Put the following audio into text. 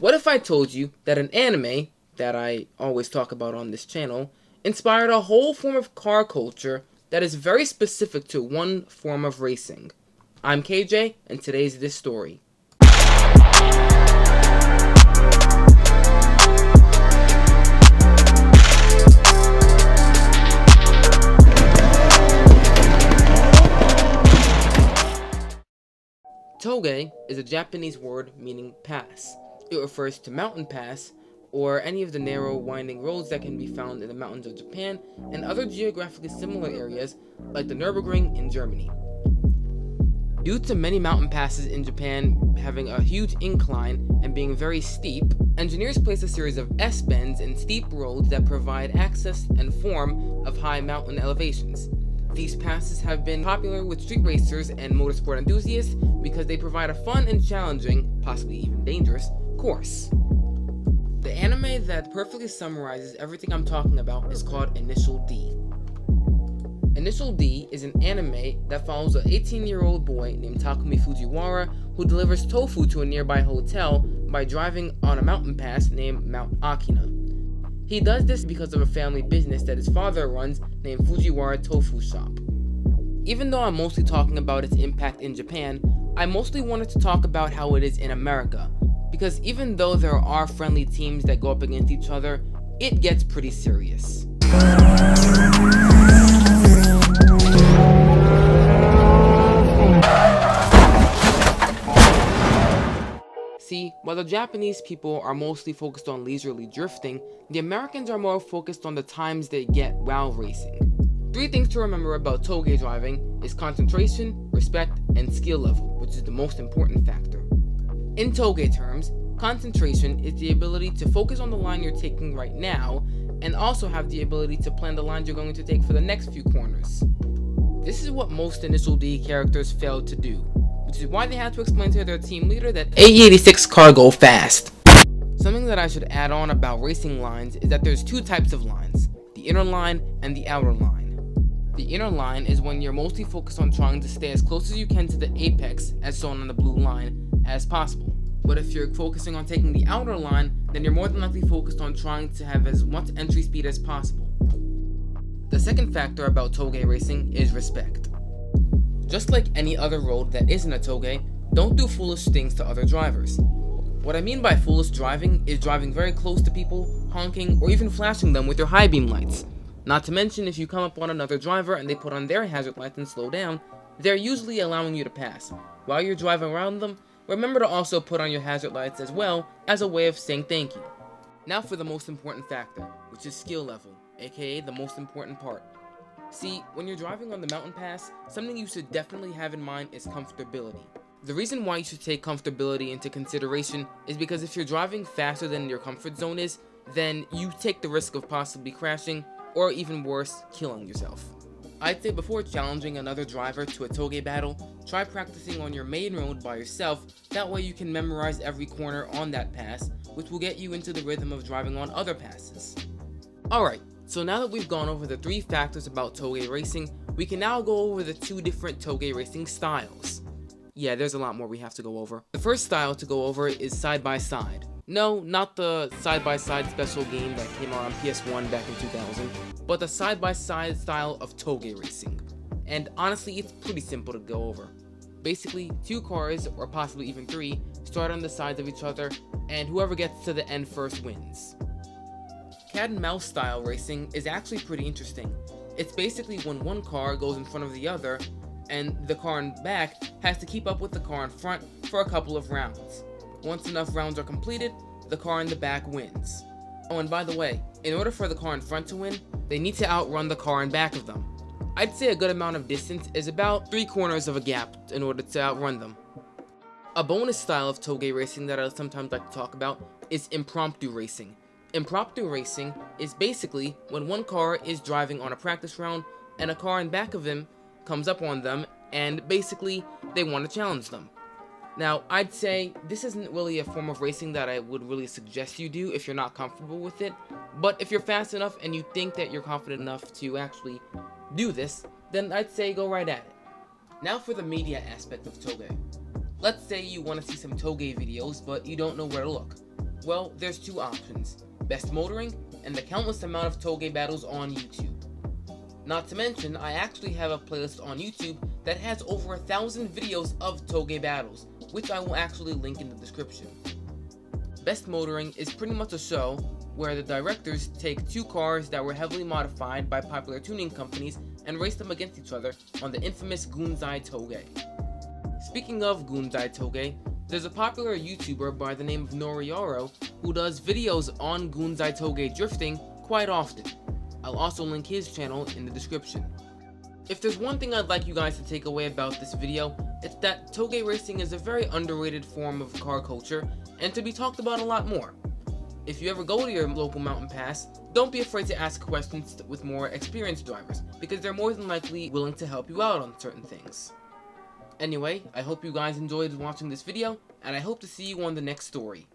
What if I told you that an anime, that I always talk about on this channel, inspired a whole form of car culture that is very specific to one form of racing? I'm KJ, and today's this story. Touge is a Japanese word meaning pass. It refers to mountain pass, or any of the narrow, winding roads that can be found in the mountains of Japan and other geographically similar areas like the Nürburgring in Germany. Due to many mountain passes in Japan having a huge incline and being very steep, engineers place a series of S-bends and steep roads that provide access and form of high mountain elevations. These passes have been popular with street racers and motorsport enthusiasts because they provide a fun and challenging, possibly even dangerous, course. The anime that perfectly summarizes everything I'm talking about is called Initial D. Initial D is an anime that follows an 18-year-old boy named Takumi Fujiwara who delivers tofu to a nearby hotel by driving on a mountain pass named Mount Akina. He does this because of a family business that his father runs named Fujiwara Tofu Shop. Even though I'm mostly talking about its impact in Japan, I mostly wanted to talk about how it is in America, because even though there are friendly teams that go up against each other, it gets pretty serious. See, while the Japanese people are mostly focused on leisurely drifting, the Americans are more focused on the times they get while racing. 3 things to remember about Touge driving is concentration, respect, and skill level, which is the most important factor. In Touge terms, concentration is the ability to focus on the line you're taking right now, and also have the ability to plan the lines you're going to take for the next few corners. This is what most Initial D characters failed to do, which is why they had to explain to their team leader that 8086 car go fast. Something that I should add on about racing lines is that there's 2 types of lines, the inner line and the outer line. The inner line is when you're mostly focused on trying to stay as close as you can to the apex, as shown on the blue line, as possible. But if you're focusing on taking the outer line, then you're more than likely focused on trying to have as much entry speed as possible. The second factor about Touge racing is respect. Just like any other road that isn't a Touge, don't do foolish things to other drivers. What I mean by foolish driving is driving very close to people, honking, or even flashing them with your high beam lights. Not to mention, if you come up on another driver and they put on their hazard lights and slow down, they're usually allowing you to pass. While you're driving around them, remember to also put on your hazard lights as well as a way of saying thank you. Now for the most important factor, which is skill level, aka the most important part. See, when you're driving on the mountain pass, something you should definitely have in mind is comfortability. The reason why you should take comfortability into consideration is because if you're driving faster than your comfort zone is, then you take the risk of possibly crashing, or even worse, killing yourself. I'd say before challenging another driver to a Touge battle, try practicing on your main road by yourself, that way you can memorize every corner on that pass, which will get you into the rhythm of driving on other passes. Alright, so now that we've gone over the 3 factors about Touge racing, we can now go over the 2 different Touge racing styles. Yeah, there's a lot more we have to go over. The first style to go over is side-by-side. No, not the side-by-side special game that came out on PS1 back in 2000, but the side-by-side style of Touge racing. And honestly, it's pretty simple to go over. Basically, 2 cars, or possibly even 3, start on the sides of each other, and whoever gets to the end first wins. Cat and mouse style racing is actually pretty interesting. It's basically when one car goes in front of the other, and the car in back has to keep up with the car in front for a couple of rounds. Once enough rounds are completed, the car in the back wins. Oh, and by the way, in order for the car in front to win, they need to outrun the car in back of them. I'd say a good amount of distance is about 3 corners of a gap in order to outrun them. A bonus style of Touge racing that I sometimes like to talk about is impromptu racing. Impromptu racing is basically when one car is driving on a practice round and a car in back of him comes up on them and basically they want to challenge them. Now, I'd say this isn't really a form of racing that I would really suggest you do if you're not comfortable with it, but if you're fast enough and you think that you're confident enough to actually do this, then I'd say go right at it. Now for the media aspect of Touge. Let's say you want to see some Touge videos, but you don't know where to look. Well, there's two options: best motoring and the countless amount of Touge battles on YouTube. Not to mention, I actually have a playlist on YouTube that has over 1,000 videos of Touge battles, which I will actually link in the description. Best Motoring is pretty much a show where the directors take two cars that were heavily modified by popular tuning companies and race them against each other on the infamous Cxdy Touge. Speaking of Cxdy Touge, there's a popular YouTuber by the name of Noriyaro who does videos on Cxdy Touge drifting quite often. I'll also link his channel in the description. If there's one thing I'd like you guys to take away about this video, it's that Touge racing is a very underrated form of car culture and to be talked about a lot more. If you ever go to your local mountain pass, don't be afraid to ask questions with more experienced drivers, because they're more than likely willing to help you out on certain things. Anyway, I hope you guys enjoyed watching this video, and I hope to see you on the next story.